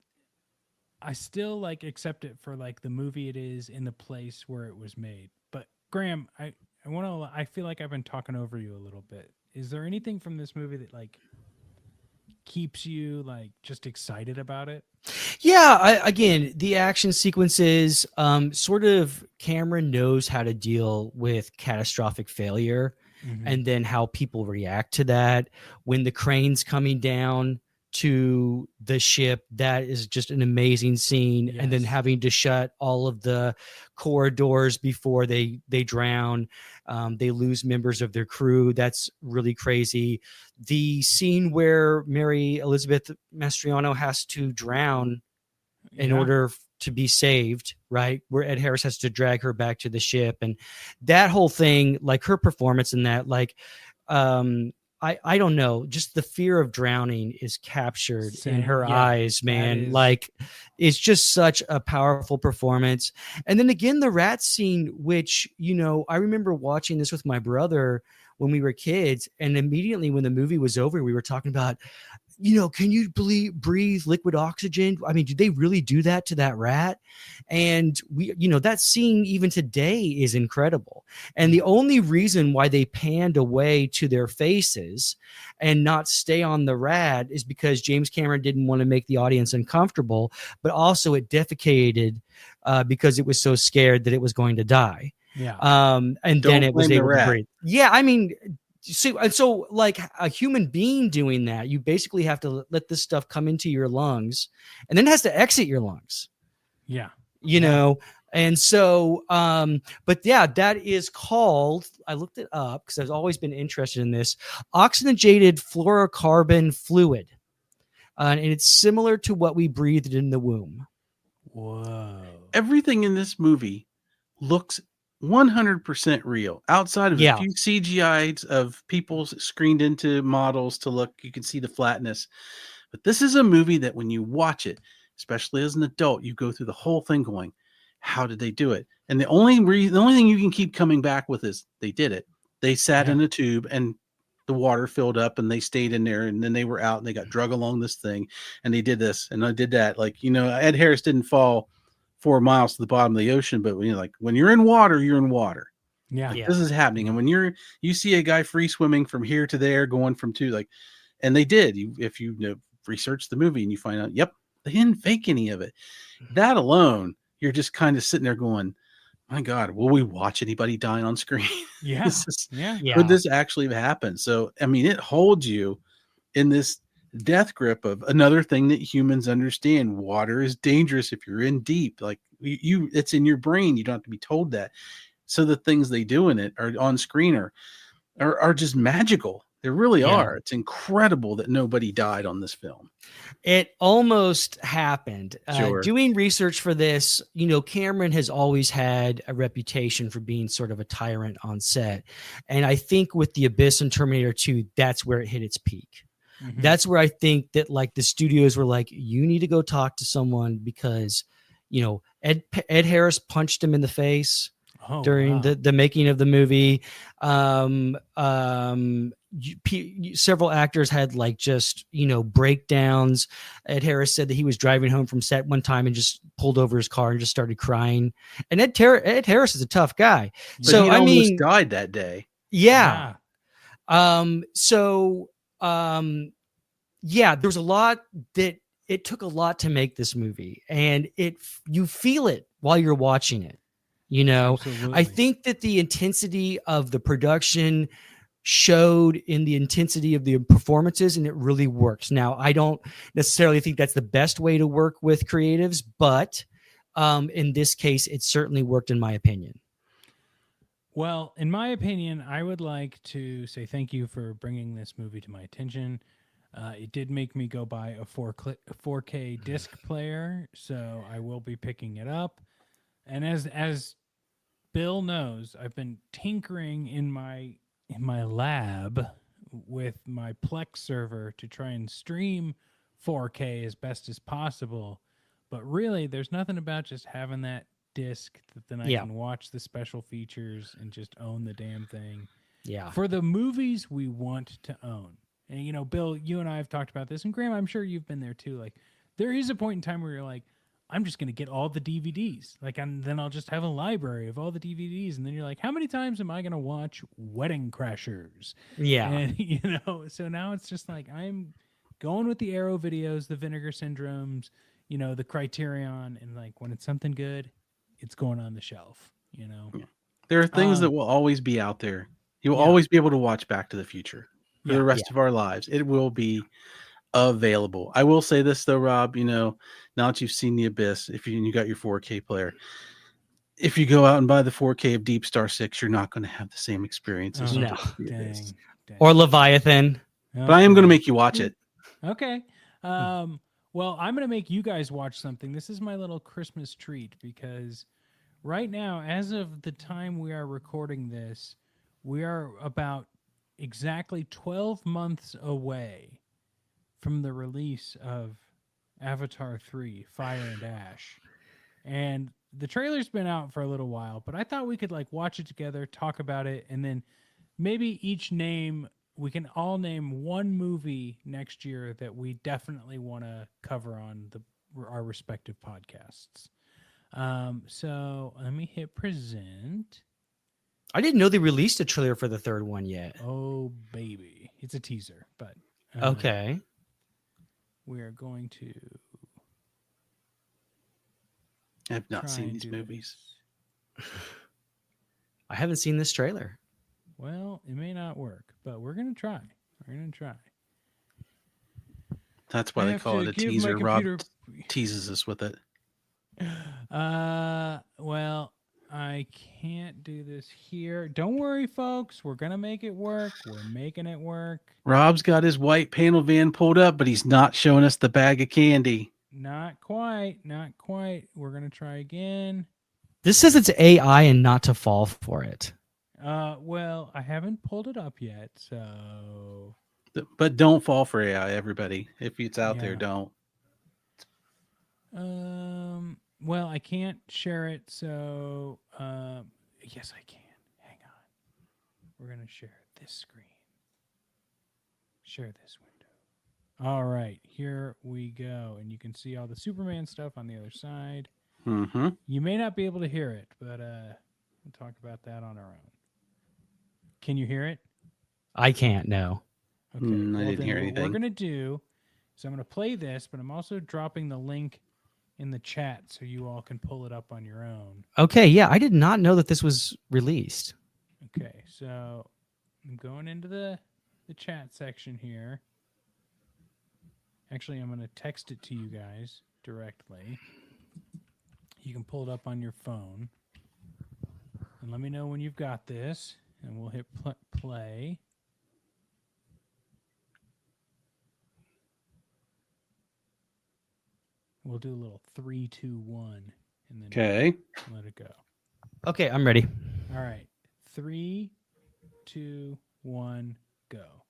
Speaker 2: I still like accept it for like the movie it is in the place where it was made. But Graham, I feel like I've been talking over you a little bit. Is there anything from this movie that like keeps you like just excited about it?
Speaker 3: Yeah, again, the action sequences, sort of Cameron knows how to deal with catastrophic failure and then how people react to that. When the crane's coming down to the ship, that is just an amazing scene. Yes. And then having to shut all of the corridors before they drown, they lose members of their crew. That's really crazy. The scene where Mary Elizabeth Mastriano has to drown in order to be saved, right? Where Ed Harris has to drag her back to the ship, and that whole thing, like her performance in that, like, I don't know, just the fear of drowning is captured in her eyes, man. Like, it's just such a powerful performance. And then again, the rat scene, which, you know, I remember watching this with my brother when we were kids, and immediately when the movie was over, we were talking about, you know, can you breathe liquid oxygen? I mean, did they really do that to that rat? And we, you know, that scene even today is incredible. And the only reason why they panned away to their faces and not stay on the rat is because James Cameron didn't want to make the audience uncomfortable, but also it defecated because it was so scared that it was going to die.
Speaker 2: Yeah.
Speaker 3: And then it was able to breathe. Yeah. I mean, so like a human being doing that, you basically have to let this stuff come into your lungs, and then it has to exit your lungs.
Speaker 2: Yeah.
Speaker 3: You know, and so, but yeah, that is called. I looked it up because I've always been interested in this oxygenated fluorocarbon fluid, and it's similar to what we breathed in the womb.
Speaker 2: Whoa.
Speaker 1: Everything in this movie looks 100% real. Outside of a
Speaker 3: Yeah.
Speaker 1: few CGIs of people screened into models to look, you can see the flatness. But this is a movie that when you watch it, especially as an adult, you go through the whole thing going, how did they do it? And the only thing you can keep coming back with is they did it. They sat in a tube and the water filled up and they stayed in there, and then they were out and they got drug along this thing and they did this and I did that. Like, Ed Harris didn't fall 4 miles to the bottom of the ocean, but when you're in water, you're in water.
Speaker 2: Yeah.
Speaker 1: Like, this is happening. And when you see a guy free swimming from here to there, going from and they did. If you research the movie and you find out, yep, they didn't fake any of it. That alone, you're just kind of sitting there going, my God, will we watch anybody dying on screen?
Speaker 2: Yeah.
Speaker 1: Could this actually have happened? So, I mean, it holds you in this death grip of another thing that humans understand. Water is dangerous if you're in deep. Like it's in your brain. You don't have to be told that. So the things they do in it are on screen are just magical. They really are. It's incredible that nobody died on this film.
Speaker 3: It almost happened.
Speaker 1: Sure.
Speaker 3: Doing research for this, Cameron has always had a reputation for being sort of a tyrant on set. And I think with The Abyss and Terminator 2, that's where it hit its peak. Mm-hmm. That's where I think that like the studios were like, you need to go talk to someone because, Ed Harris punched him in the face during the making of the movie. Several actors had like just breakdowns. Ed Harris said that he was driving home from set one time and just pulled over his car and just started crying. And Ed Harris is a tough guy.
Speaker 1: But so he almost died that day.
Speaker 3: Yeah. There was a lot that it took a lot to make this movie, and you feel it while you're watching it. Absolutely. I think that the intensity of the production showed in the intensity of the performances, and it really works. Now, I don't necessarily think that's the best way to work with creatives, but in this case, it certainly worked in my opinion.
Speaker 2: Well, in my opinion, I would like to say thank you for bringing this movie to my attention. It did make me go buy a 4K disc player, so I will be picking it up. And as Bill knows, I've been tinkering in my lab with my Plex server to try and stream 4K as best as possible. But really, there's nothing about just having that disc that then I can watch the special features and just own the damn thing.
Speaker 3: Yeah.
Speaker 2: For the movies we want to own. And, Bill, you and I have talked about this, and Graham, I'm sure you've been there too. Like, there is a point in time where you're like, I'm just going to get all the DVDs. Like, and then I'll just have a library of all the DVDs. And then you're like, how many times am I going to watch Wedding Crashers?
Speaker 3: Yeah.
Speaker 2: And, so now it's just like, I'm going with the Arrow videos, the Vinegar Syndromes, the Criterion. And like, when it's something good, it's going on the shelf, Yeah.
Speaker 1: There are things that will always be out there. You'll always be able to watch Back to the Future for the rest of our lives. It will be available. I will say this though, Rob, now that you've seen The Abyss, if you got your 4K player, if you go out and buy the 4K of Deep Star 6, you're not going to have the same experience as
Speaker 3: The
Speaker 2: Abyss.
Speaker 3: Or Leviathan.
Speaker 1: Okay. But I am going to make you watch it.
Speaker 2: Okay. Well, I'm going to make you guys watch something. This is my little Christmas treat because right now, as of the time we are recording this, we are about exactly 12 months away from the release of Avatar 3, Fire and Ash. And the trailer's been out for a little while, but I thought we could like watch it together, talk about it, and then maybe we can all name one movie next year that we definitely want to cover on our respective podcasts. So let me hit present.
Speaker 3: I didn't know they released a trailer for the third one yet.
Speaker 2: Oh, baby. It's a teaser, but...
Speaker 3: okay.
Speaker 2: We are going to...
Speaker 1: I have not seen these movies.
Speaker 3: I haven't seen this trailer.
Speaker 2: Well, it may not work, but we're gonna try. We're gonna try.
Speaker 1: That's why
Speaker 2: I
Speaker 1: they
Speaker 2: have
Speaker 1: call
Speaker 2: to
Speaker 1: it a
Speaker 2: give my
Speaker 1: teaser. Rob
Speaker 2: computer.
Speaker 1: teases us with it.
Speaker 2: Well, I can't do this here. Don't worry, folks. We're gonna make it work. We're making it work.
Speaker 1: Rob's got his white panel van pulled up, but he's not showing us the bag of candy.
Speaker 2: Not quite. Not quite. We're gonna try again.
Speaker 3: This says it's AI and not to fall for it.
Speaker 2: Well, I haven't pulled it up yet, so.
Speaker 1: But don't fall for AI, everybody. If it's out there,
Speaker 2: Yeah.
Speaker 1: don't.
Speaker 2: Well, I can't share it, so yes, I can. Hang on. We're gonna share this screen. Share this window. All right, here we go, and you can see all the Superman stuff on the other side.
Speaker 1: Mm-hmm.
Speaker 2: You may not be able to hear it, but we'll talk about that on our own. Can you hear it?
Speaker 3: I can't, no.
Speaker 2: Okay.
Speaker 1: I didn't hear
Speaker 2: What
Speaker 1: anything.
Speaker 2: we're gonna do is I'm gonna play this, but I'm also dropping the link in the chat so you all can pull it up on your own.
Speaker 3: Okay, yeah, I did not know that this was released.
Speaker 2: Okay, so I'm going into the chat section here. Actually, I'm gonna text it to you guys directly. You can pull it up on your phone. And let me know when you've got this, and we'll hit play. We'll do a little 3, 2, 1, and then
Speaker 1: Okay.
Speaker 2: let it go.
Speaker 3: Okay, I'm ready.
Speaker 2: All right. 3, 2, 1, go.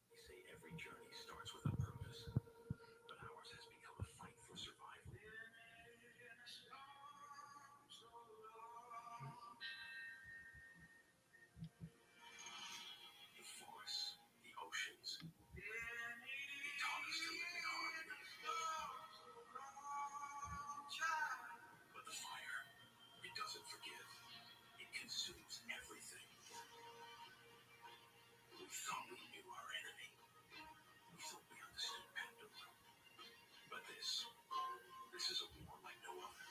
Speaker 4: They say every journey starts with a purpose, but ours has become a fight for survival. The forests, the oceans, they taught us to live in harmony. But the fire, it doesn't forgive. It consumes everything. We thought we knew our enemy. We thought we understood pandemonium. But this is a war like no other.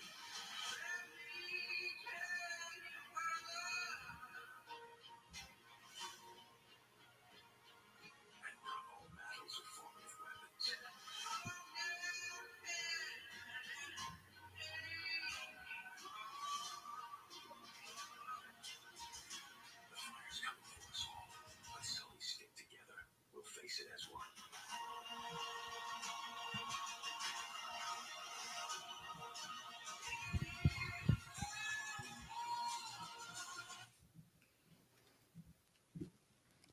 Speaker 4: And not all battles are fought with weapons. The fire's coming for us all. Let's slowly stick together. We'll face it as one.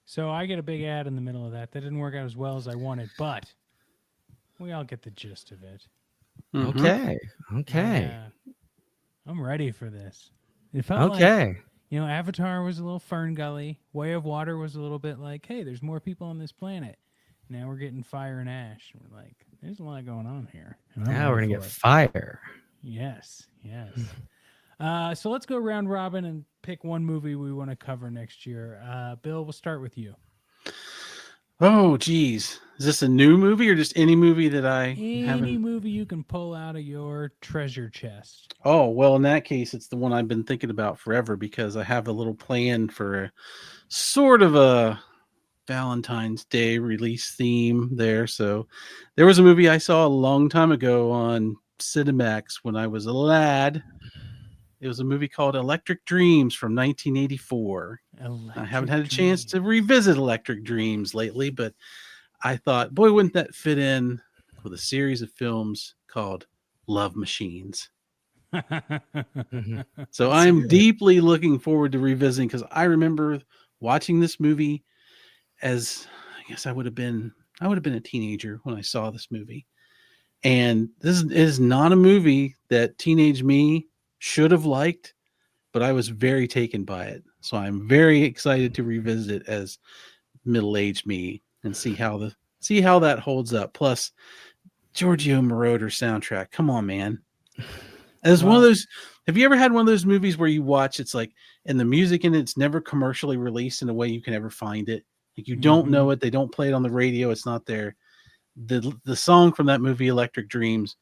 Speaker 2: So I get a big ad in the middle of that. That didn't work out as well as I wanted, but we all get the gist of it.
Speaker 1: Mhm.
Speaker 3: Okay.
Speaker 2: Yeah. I'm ready for this. It felt like,
Speaker 3: Okay.
Speaker 2: Avatar was a little Fern Gully. Way of Water was a little bit like, hey, there's more people on this planet. Now we're getting fire and ash. We're like, there's a lot going on here. And I'm
Speaker 3: Now we're
Speaker 2: ready
Speaker 3: going to
Speaker 2: for
Speaker 3: get
Speaker 2: it.
Speaker 3: fire.
Speaker 2: Yes. So let's go round robin and pick one movie we want to cover next year. Bill, we'll start with you.
Speaker 1: Oh, geez. Is this a new movie or just any movie that I
Speaker 2: Any
Speaker 1: haven't?
Speaker 2: movie you can pull out of your treasure chest.
Speaker 1: Oh, well, in that case, it's the one I've been thinking about forever because I have a little plan for a sort of a Valentine's Day release theme there. So there was a movie I saw a long time ago on Cinemax when I was a lad. It was a movie called Electric Dreams from 1984. I haven't had a chance to revisit Electric Dreams lately, but I thought, boy, wouldn't that fit in with a series of films called Love Machines.
Speaker 3: Mhm.
Speaker 1: So
Speaker 3: That's
Speaker 1: I'm
Speaker 3: good.
Speaker 1: deeply looking forward to revisiting because I remember watching this movie as I guess I would have been a teenager when I saw this movie. And this is not a movie that teenage me should have liked, but I was very taken by it. So I'm very excited to revisit it as middle-aged me and see how that holds up. Plus, Giorgio Moroder soundtrack. Come on, man. As one of those, have you ever had one of those movies where you watch it's like, and the music in it's never commercially released in a way you can ever find it? Like you don't know it, they don't play it on the radio, it's not there. The song from that movie, Electric Dreams,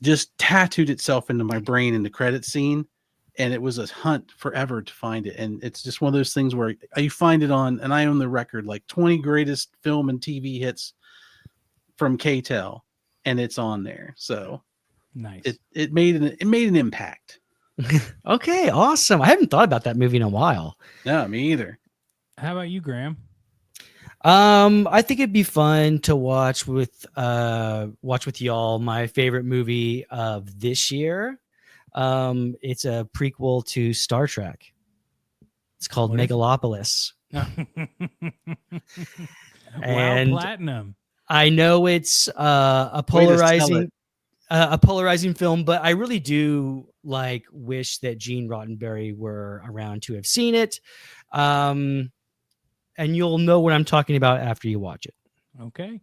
Speaker 1: just tattooed itself into my brain in the credit scene. and it was a hunt forever to find it. And it's just one of those things where you find it on, and I own the record, like 20 greatest film and TV hits from KTEL, and it's on there. So
Speaker 2: Nice.
Speaker 1: it made an impact.
Speaker 3: Okay, awesome. I haven't thought about that movie in a while.
Speaker 1: No, me either.
Speaker 2: How about you, Graham?
Speaker 3: I think it'd be fun to watch with y'all. My favorite movie of this year. It's a prequel to Star Trek. It's called
Speaker 2: What is it?
Speaker 3: Megalopolis.
Speaker 2: Wow,
Speaker 3: And
Speaker 2: platinum.
Speaker 3: I know it's a
Speaker 1: Way to sell
Speaker 3: polarizing
Speaker 1: it.
Speaker 3: a polarizing film, but I really do wish that Gene Roddenberry were around to have seen it. And you'll know what I'm talking about after you watch it.
Speaker 2: Okay.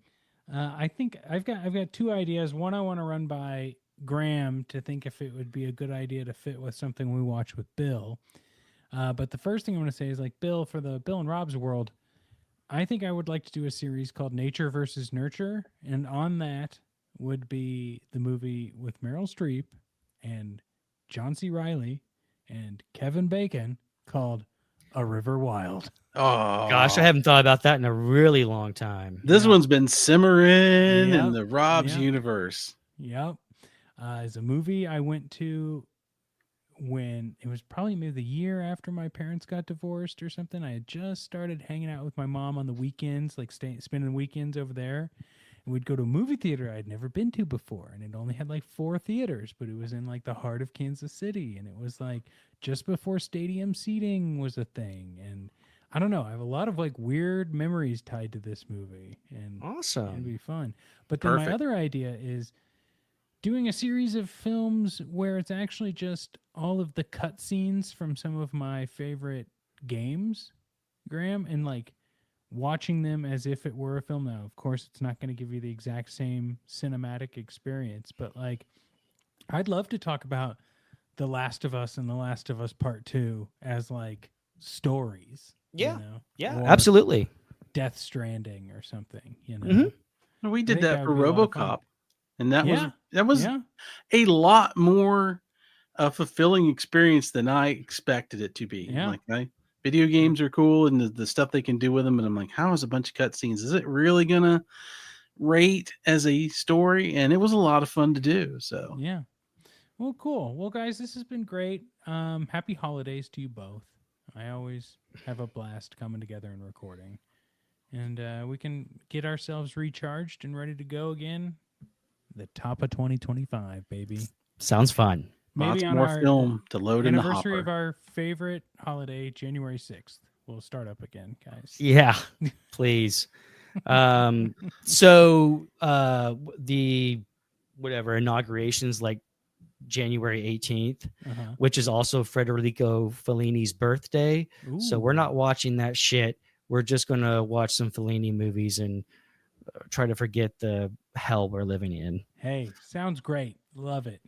Speaker 2: I think I've got two ideas. One, I want to run by Graham to think if it would be a good idea to fit with something we watch with Bill. But the first thing I want to say is, like, Bill, for the Bill and Rob's world, I think I would like to do a series called Nature versus Nurture. And on that would be the movie with Meryl Streep and John C. Reilly and Kevin Bacon called A River Wild.
Speaker 1: Oh
Speaker 3: Gosh, I haven't thought about that in a really long time.
Speaker 1: This
Speaker 2: Yeah.
Speaker 1: one's been simmering
Speaker 2: Yep.
Speaker 1: in the Rob's
Speaker 2: Yep.
Speaker 1: universe.
Speaker 2: Yep. It's a movie I went to when it was probably maybe the year after my parents got divorced or something. I had just started hanging out with my mom on the weekends, like spending weekends over there. And we'd go to a movie theater I'd never been to before. And it only had like 4 theaters, but it was in like the heart of Kansas City. And it was like just before stadium seating was a thing. And I don't know. I have a lot of like weird memories tied to this movie. And it'd
Speaker 3: Awesome.
Speaker 2: be fun. But then my
Speaker 1: Perfect.
Speaker 2: other idea is doing a series of films where it's actually just all of the cutscenes from some of my favorite games, Graham, and like watching them as if it were a film. Now, of course, it's not going to give you the exact same cinematic experience, but like I'd love to talk about The Last of Us and The Last of Us Part 2 as like stories.
Speaker 3: Yeah.
Speaker 2: You know?
Speaker 3: Yeah,
Speaker 2: Or
Speaker 3: absolutely.
Speaker 2: Death Stranding or something, you know.
Speaker 3: Mhm.
Speaker 1: We
Speaker 2: I
Speaker 1: did
Speaker 2: think
Speaker 1: that
Speaker 2: that
Speaker 1: for
Speaker 2: would be a lot of fun.
Speaker 1: RoboCop, and that was
Speaker 2: Yeah.
Speaker 1: a lot more a fulfilling experience than I expected it to be.
Speaker 2: Yeah.
Speaker 1: Like, video games are cool and the stuff they can do with them, and I'm like, how is a bunch of cutscenes? Is it really gonna rate as a story? And it was a lot of fun to do. So
Speaker 2: Yeah. Well, cool. Well, guys, this has been great. Happy holidays to you both. I always have a blast coming together and recording. And we can get ourselves recharged and ready to go again. The top of 2025, baby.
Speaker 3: Sounds fun.
Speaker 1: lots
Speaker 2: Maybe on
Speaker 1: more
Speaker 2: our
Speaker 1: film to load in the
Speaker 2: anniversary of
Speaker 1: hopper.
Speaker 2: our favorite holiday, January 6th. We'll start up again, guys.
Speaker 3: Yeah, please. So the whatever inauguration's like January 18th,
Speaker 2: Uh-huh.
Speaker 3: which is also Federico Fellini's birthday. So we're
Speaker 2: Ooh.
Speaker 3: not watching that shit. We're just going to watch some Fellini movies and try to forget the hell we're living in.
Speaker 2: Hey, sounds great. Love it.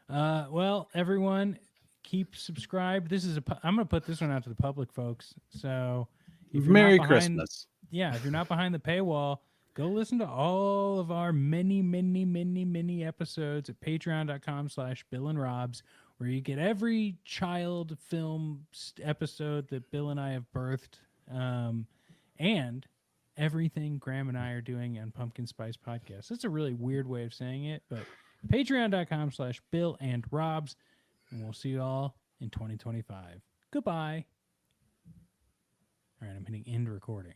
Speaker 2: Well, everyone, keep subscribed. I'm going to put this one out to the public, folks. So if you're
Speaker 1: Merry
Speaker 2: not behind,
Speaker 1: Christmas.
Speaker 2: yeah, if you're not behind the paywall, go listen to all of our many, many, many, many episodes at patreon.com/BillAndRobs, where you get every child film episode that Bill and I have birthed, and everything Graham and I are doing on Pumpkin Spice Podcast. That's a really weird way of saying it, but patreon.com/BillAndRobs, and we'll see you all in 2025. Goodbye. All right, I'm hitting end recording.